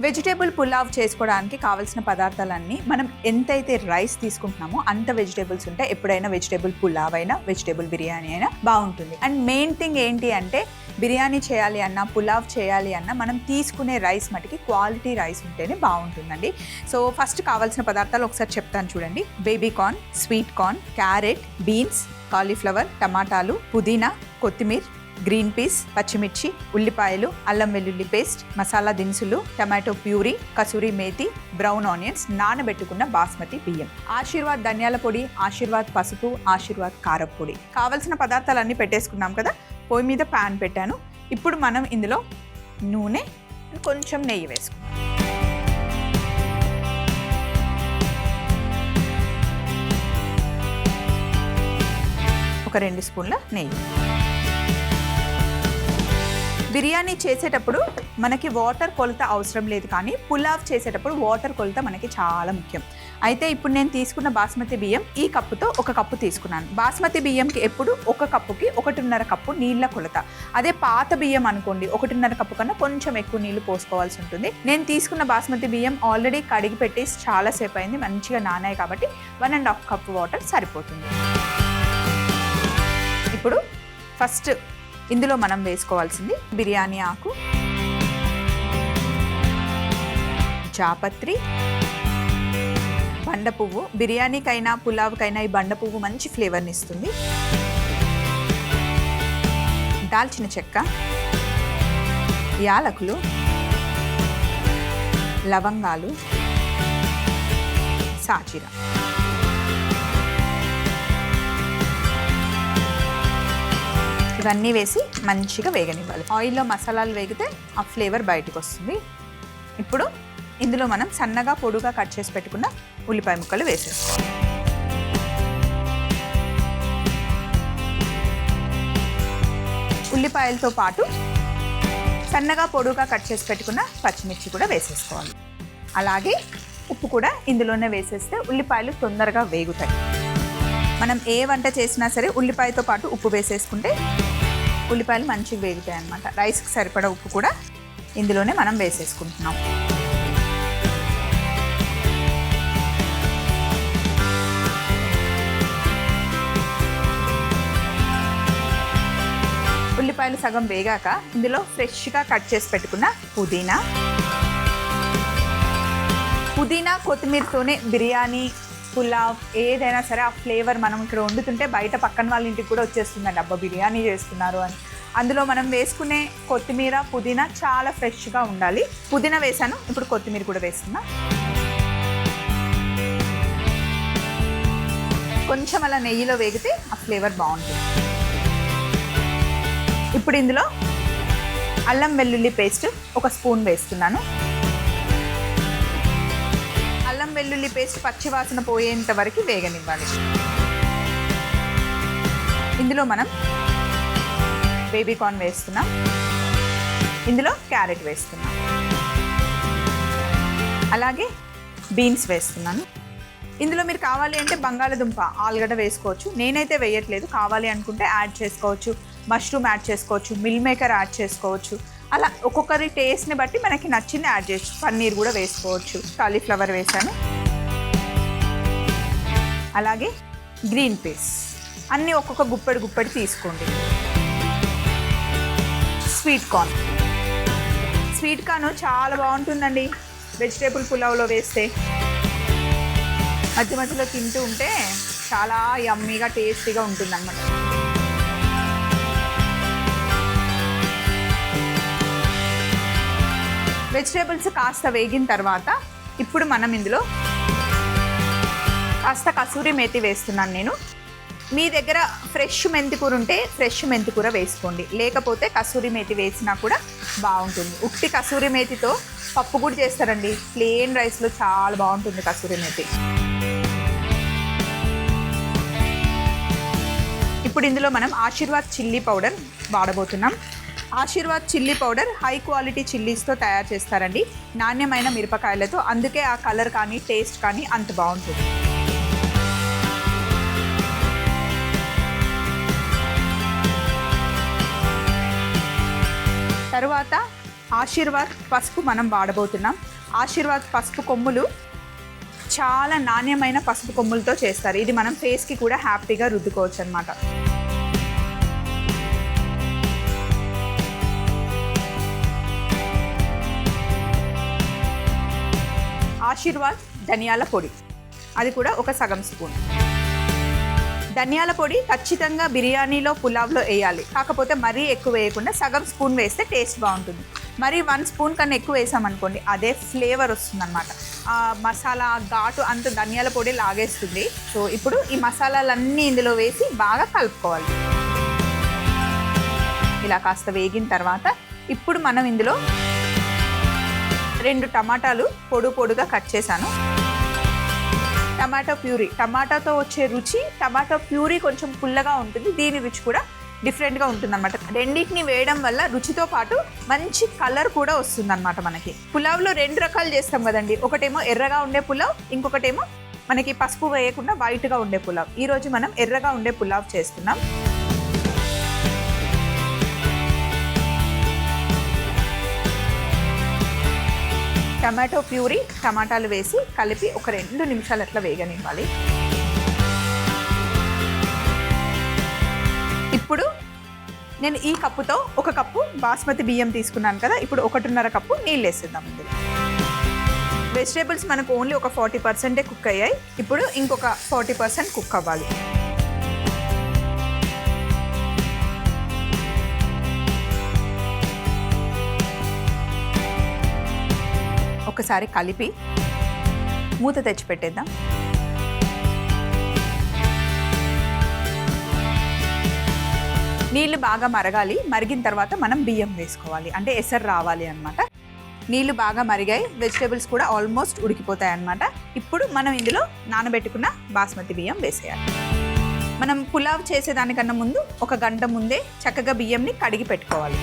Vegetable pulao చేసుకోవడానికి కావాల్సిన పదార్థాలన్నీ మనం ఎంతైతే రైస్ తీసుకుంటున్నామో అంత వెజిటేబుల్స్ ఉంటే ఎప్పుడైనా వెజిటేబుల్ పులావ్ అయినా వెజిటేబుల్ బిర్యానీ అయినా బాగుంటుంది. అండ్ మెయిన్ థింగ్ ఏంటి అంటే బిర్యానీ చేయాలి అన్నా పులావ్ చేయాలి అన్నా మనం తీసుకునే రైస్ మటుకి క్వాలిటీ రైస్ ఉంటేనే బాగుంటుందండి. సో ఫస్ట్ కావాల్సిన పదార్థాలు ఒకసారి చెప్తాను చూడండి. Baby corn, sweet corn, carrot, beans, cauliflower, టమాటాలు, పుదీనా, కొత్తిమీర, గ్రీన్ పీస్, పచ్చిమిర్చి, ఉల్లిపాయలు, అల్లం వెల్లుల్లి పేస్ట్, మసాలా దినుసులు, tomato puree, kasuri methi, brown onions, నానబెట్టుకున్న బాస్మతి బియ్యం, ఆశీర్వాద్ ధనియాల పొడి, ఆశీర్వాద్ పసుపు, ఆశీర్వాద్ కారం పొడి. కావలసిన పదార్థాలన్నీ పెట్టేసుకున్నాం కదా. పొయ్యి మీద ప్యాన్ పెట్టాను. ఇప్పుడు మనం ఇందులో నూనె, కొంచెం నెయ్యి వేసుకుందాం. ఒక 2 స్పూన్ల నెయ్యి. బిర్యానీ చేసేటప్పుడు మనకి వాటర్ కొలత అవసరం లేదు, కానీ పులావ్ చేసేటప్పుడు వాటర్ కొలత మనకి చాలా ముఖ్యం. అయితే ఇప్పుడు నేను తీసుకున్న బాస్మతి బియ్యం ఈ కప్పుతో 1 కప్పు తీసుకున్నాను. బాస్మతి బియ్యంకి ఎప్పుడు 1 కప్పుకి 1.5 కప్పు నీళ్ళ కొలత. అదే పాత బియ్యం అనుకోండి 1.5 కప్పు కన్నా కొంచెం ఎక్కువ నీళ్లు పోసుకోవాల్సి ఉంటుంది. నేను తీసుకున్న బాస్మతి బియ్యం ఆల్రెడీ కడిగి పెట్టి చాలాసేపు అయింది, మంచిగా నానాయి కాబట్టి 1.5 కప్పు వాటర్ సరిపోతుంది. ఇప్పుడు ఫస్ట్ ఇందులో మనం వేసుకోవాల్సింది బిర్యానీ ఆకు, జాపత్రి, బండ పువ్వు. బిర్యానీకైనా పులావ్కైనా ఈ బండ పువ్వు మంచి ఫ్లేవర్ని ఇస్తుంది. దాల్చిన చెక్క, యాలకులు, లవంగాలు, సాజీర. ఇవన్నీ వేసి మంచిగా వేగనివ్వాలి. ఆయిల్లో మసాలాలు వేగితే ఆ ఫ్లేవర్ బయటకు వస్తుంది. ఇప్పుడు ఇందులో మనం సన్నగా పొడుగా కట్ చేసి పెట్టుకున్న ఉల్లిపాయ ముక్కలు వేసేసుకోవాలి. ఉల్లిపాయలతో పాటు సన్నగా పొడుగా కట్ చేసి పెట్టుకున్న పచ్చిమిర్చి కూడా వేసేసుకోవాలి. అలాగే ఉప్పు కూడా ఇందులోనే వేసేస్తే ఉల్లిపాయలు తొందరగా వేగుతాయి. మనం ఏ వంట చేసినా సరే ఉల్లిపాయతో పాటు ఉప్పు వేసేసుకుంటే ఉల్లిపాయలు మంచిగా వేగుతాయి అన్నమాట. రైస్కి సరిపడా ఉప్పు కూడా ఇందులోనే మనం వేసేసుకుంటున్నాం. ఉల్లిపాయలు సగం వేగాక ఇందులో ఫ్రెష్గా కట్ చేసి పెట్టుకున్న పుదీనా కొత్తిమీరతోనే బిర్యానీ పులావ్ ఏదైనా సరే ఆ ఫ్లేవర్ మనం ఇక్కడ వండుతుంటే బయట పక్కన వాళ్ళ ఇంటికి కూడా వచ్చేస్తుందండి, అబ్బా బిర్యానీ చేస్తున్నారు అని. అందులో మనం వేసుకునే కొత్తిమీర పుదీనా చాలా ఫ్రెష్గా ఉండాలి. పుదీనా వేసాను, ఇప్పుడు కొత్తిమీర కూడా వేస్తున్నా. కొంచెం అలా నెయ్యిలో వేగితే ఆ ఫ్లేవర్ బాగుంటుంది. ఇప్పుడు ఇందులో అల్లం వెల్లుల్లి పేస్ట్ 1 స్పూన్ వేస్తున్నాను. అల్లం వెల్లుల్లి పేస్ట్ పచ్చివాసన పోయేంత వరకు వేగనివ్వాలి. ఇందులో మనం బేబీ కార్న్ వేస్తున్నాం, ఇందులో క్యారెట్ వేస్తున్నాం, అలాగే బీన్స్ వేస్తున్నాను. ఇందులో మీరు కావాలి అంటే బంగాళదుంప, ఆలుగడ్డ వేసుకోవచ్చు. నేనైతే వేయట్లేదు, కావాలి అనుకుంటే యాడ్ చేసుకోవచ్చు. మష్రూమ్ యాడ్ చేసుకోవచ్చు, మిల్ మేకర్ యాడ్ చేసుకోవచ్చు. అలా ఒక్కొక్కరి టేస్ట్ని బట్టి మనకి నచ్చింది యాడ్ చేయొచ్చు. పన్నీర్ కూడా వేసుకోవచ్చు. కాలీఫ్లవర్ వేసాను, అలాగే గ్రీన్ పీస్ అన్నీ ఒక్కొక్క గుప్పెడు తీసుకోండి. స్వీట్ కార్న్ చాలా బాగుంటుందండి వెజిటేబుల్ పులావ్లో వేస్తే. మధ్య మధ్యలో తింటూ ఉంటే చాలా యమ్మీగా టేస్టీగా ఉంటుంది అన్నమాట. వెజిటేబుల్స్ కాస్త వేగిన తర్వాత ఇప్పుడు మనం ఇందులో కాస్త కసూరి మేతి వేస్తున్నాను నేను. మీ దగ్గర ఫ్రెష్ మెంతికూర ఉంటే ఫ్రెష్ మెంతికూర వేసుకోండి, లేకపోతే కసూరి మేతి వేసినా కూడా బాగుంటుంది. ఉట్టి కసూరి మేతితో పప్పు కూడా చేస్తారండి, ప్లెయిన్ రైస్లో చాలా బాగుంటుంది కసూరి మేతి. ఇప్పుడు ఇందులో మనం ఆశీర్వాద్ చిల్లీ పౌడర్ వాడబోతున్నాం. Aashirvaad chilli powder high quality చిల్లీస్తో తయారు చేస్తారండి, నాణ్యమైన మిరపకాయలతో. అందుకే ఆ కలర్ కానీ టేస్ట్ కానీ అంత బాగుంటుంది. తరువాత ఆశీర్వాద్ పసుపు మనం వాడబోతున్నాం. ఆశీర్వాద్ పసుపు కొమ్ములు చాలా నాణ్యమైన పసుపు కొమ్ములతో చేస్తారు. ఇది మనం ఫేస్కి కూడా హ్యాపీగా రుద్దుకోవచ్చు అనమాట. ఆశీర్వాద్ ధనియాల పొడి, అది కూడా ఒక సగం స్పూన్. ధనియాల పొడి ఖచ్చితంగా బిర్యానీలో పులావ్లో వేయాలి, కాకపోతే మరీ ఎక్కువ వేయకుండా సగం స్పూన్ వేస్తే టేస్ట్ బాగుంటుంది. మరి 1 స్పూన్ కన్నా ఎక్కువ వేసామనుకోండి అదే ఫ్లేవర్ వస్తుంది అనమాట. ఆ మసాలా ఘాటు అంత ధనియాల పొడి లాగేస్తుంది. సో ఇప్పుడు ఈ మసాలాలన్నీ ఇందులో వేసి బాగా కలుపుకోవాలి. ఇలా కాస్త వేగిన తర్వాత ఇప్పుడు మనం ఇందులో 2 టమాటాలు పొడుగా కట్ చేశాను. టమాటో ప్యూరీ, టమాటాతో వచ్చే రుచి, టమాటో ప్యూరీ కొంచెం పుల్లగా ఉంటుంది, దీని రుచి కూడా డిఫరెంట్గా ఉంటుంది అనమాట. రెండింటిని వేయడం వల్ల రుచితో పాటు మంచి కలర్ కూడా వస్తుంది అనమాట. మనకి పులావ్లో 2 రకాలు చేస్తాం కదండి, ఒకటేమో ఎర్రగా ఉండే పులావ్, ఇంకొకటేమో మనకి పసుపు వేయకుండా వైట్గా ఉండే పులావ్. ఈరోజు మనం ఎర్రగా ఉండే పులావ్ చేస్తున్నాం. టమాటో ప్యూరీ, టమాటాలు వేసి కలిపి ఒక 2 నిమిషాలు అట్లా వేగనివ్వాలి. ఇప్పుడు నేను ఈ కప్పుతో 1 కప్పు బాస్మతి బియ్యం తీసుకున్నాను కదా, ఇప్పుడు 1.5 కప్పు నీళ్ళు వేసేద్దాం ఇందులో. వెజిటేబుల్స్ మనకు ఓన్లీ ఒక 40% కుక్ అయ్యాయి, ఇప్పుడు ఇంకొక 40% కుక్ అవ్వాలి. ఒకసారి కలిపి మూత తెచ్చి పెట్టేద్దాం. నీళ్ళు బాగా మరగాలి, మరిగిన తర్వాత మనం బియ్యం వేసుకోవాలి, అంటే ఎసరు రావాలి అన్నమాట. నీళ్ళు బాగా మరిగాయి, వెజిటేబుల్స్ కూడా ఆల్మోస్ట్ ఉడికిపోతాయి అన్నమాట. ఇప్పుడు మనం ఇందులో నానబెట్టుకున్న బాస్మతి బియ్యం వేసేయాలి. మనం పులావ్ చేసేదానికన్నా ముందు 1 గంట ముందే చక్కగా బియ్యంని కడిగి పెట్టుకోవాలి.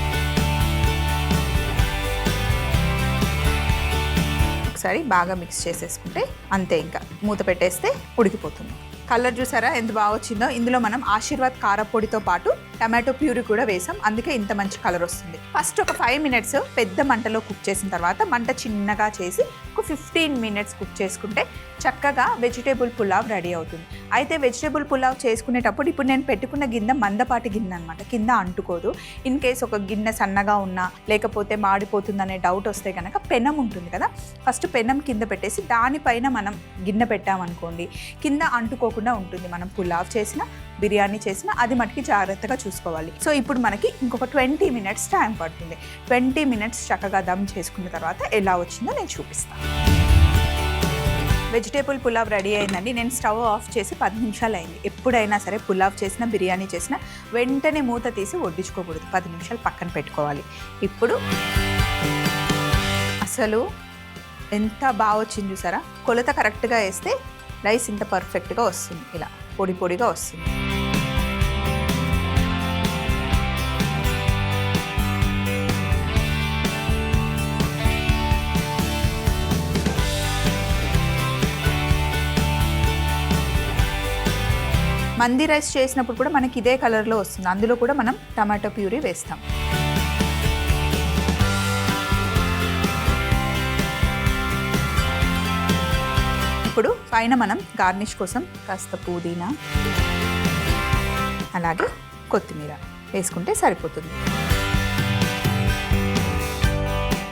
ఒకసారి బాగా మిక్స్ చేసేసుకుంటే అంతే, ఇంకా మూత పెట్టేస్తే ఉడికిపోతుంది. కలర్ చూసారా ఎంత బాగా వచ్చిందో. ఇందులో మనం ఆశీర్వాద్ కారపొడితో పాటు టమాటో ప్యూరీ కూడా వేసాం, అందుకే ఇంత మంచి కలర్ వస్తుంది. ఫస్ట్ ఒక 5 మినిట్స్ పెద్ద మంటలో కుక్ చేసిన తర్వాత మంట చిన్నగా చేసి ఒక 15 మినిట్స్ కుక్ చేసుకుంటే చక్కగా వెజిటేబుల్ పులావ్ రెడీ అవుతుంది. అయితే వెజిటేబుల్ పులావ్ చేసుకునేటప్పుడు ఇప్పుడు నేను పెట్టుకున్న గిన్నె మందపాటి గిన్నె అనమాట, కింద అంటుకోదు. ఇన్ కేస్ ఒక గిన్నె సన్నగా ఉన్నా లేకపోతే మాడిపోతుందనే డౌట్ వస్తే కనుక పెనం ఉంటుంది కదా, ఫస్ట్ పెనం కింద పెట్టేసి దానిపైన మనం గిన్నె పెట్టామనుకోండి కింద అంటుకోకుండా ఉంటుంది. మనం పులావ్ చేసినా బిర్యానీ చేసినా అది మటుకి జాగ్రత్తగా చూసుకోవాలి. సో ఇప్పుడు మనకి ఇంకొక 20 మినిట్స్ టైం పడుతుంది. 20 మినిట్స్ చక్కగా దమ్ చేసుకున్న తర్వాత ఎలా వచ్చిందో నేను చూపిస్తాను. వెజిటేబుల్ పులావ్ రెడీ అయిందండి. నేను స్టవ్ ఆఫ్ చేసి 10 నిమిషాలు అయింది. ఎప్పుడైనా సరే పులావ్ చేసినా బిర్యానీ చేసినా వెంటనే మూత తీసి వడ్డించుకోకూడదు, 10 నిమిషాలు పక్కన పెట్టుకోవాలి. ఇప్పుడు అసలు ఎంత బాగా వచ్చింది చూసారా, కొలత కరెక్ట్గా వేస్తే రైస్ ఇంత పర్ఫెక్ట్గా వస్తుంది, ఇలా పొడి పొడిగా వస్తుంది. మంది రైస్ చేసినప్పుడు కూడా మనకి ఇదే కలర్లో వస్తుంది, అందులో కూడా మనం టమాటో ప్యూరీ వేస్తాం. ఇప్పుడు పైన మనం గార్నిష్ కోసం కాస్త పుదీనా అలాగే కొత్తిమీర వేసుకుంటే సరిపోతుంది.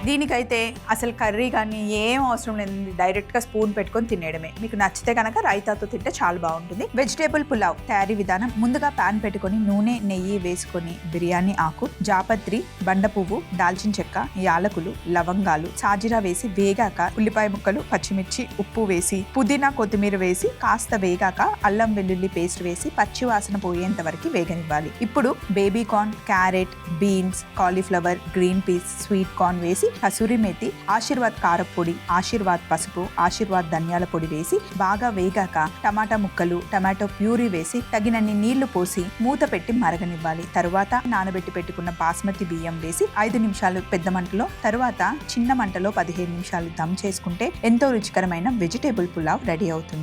దీనికైతే అసలు కర్రీ కానీ ఏం అవసరం లేదు, డైరెక్ట్గా స్పూన్ పెట్టుకొని తినేయడమే. మీకు నచ్చితే కనుక రైతాతో తింటే చాలా బాగుంటుంది. వెజిటేబుల్ పులావ్ తయారీ విధానం: ముందుగా ప్యాన్ పెట్టుకొని నూనె నెయ్యి వేసుకొని బిర్యానీ ఆకు, జాపత్రి, బండ పువ్వు, దాల్చిన చెక్క, యాలకులు, లవంగాలు, సాజీరా వేసి వేగాక ఉల్లిపాయ ముక్కలు, పచ్చిమిర్చి, ఉప్పు వేసి పుదీనా కొత్తిమీర వేసి కాస్త వేగాక అల్లం వెల్లుల్లి పేస్ట్ వేసి పచ్చి వాసన పోయేంత వరకు వేగనివ్వాలి. ఇప్పుడు baby corn, carrot, beans, cauliflower, green peas, sweet corn వేసి కసూరి మేతి, ఆశీర్వాద్ కారపొడి, ఆశీర్వాద్ పసుపు, ఆశీర్వాద్ ధనియాల పొడి వేసి బాగా వేగాక టమాటా ముక్కలు, టమాటో ప్యూరీ వేసి తగినన్ని నీళ్లు పోసి మూత పెట్టి మరగనివ్వాలి. తరువాత నానబెట్టి పెట్టుకున్న బాస్మతి బియ్యం వేసి 5 నిమిషాలు పెద్ద మంటలో, తరువాత చిన్న మంటలో 15 నిమిషాలు దమ్ చేసుకుంటే ఎంతో రుచికరమైన వెజిటేబుల్ పులావ్ రెడీ అవుతుంది.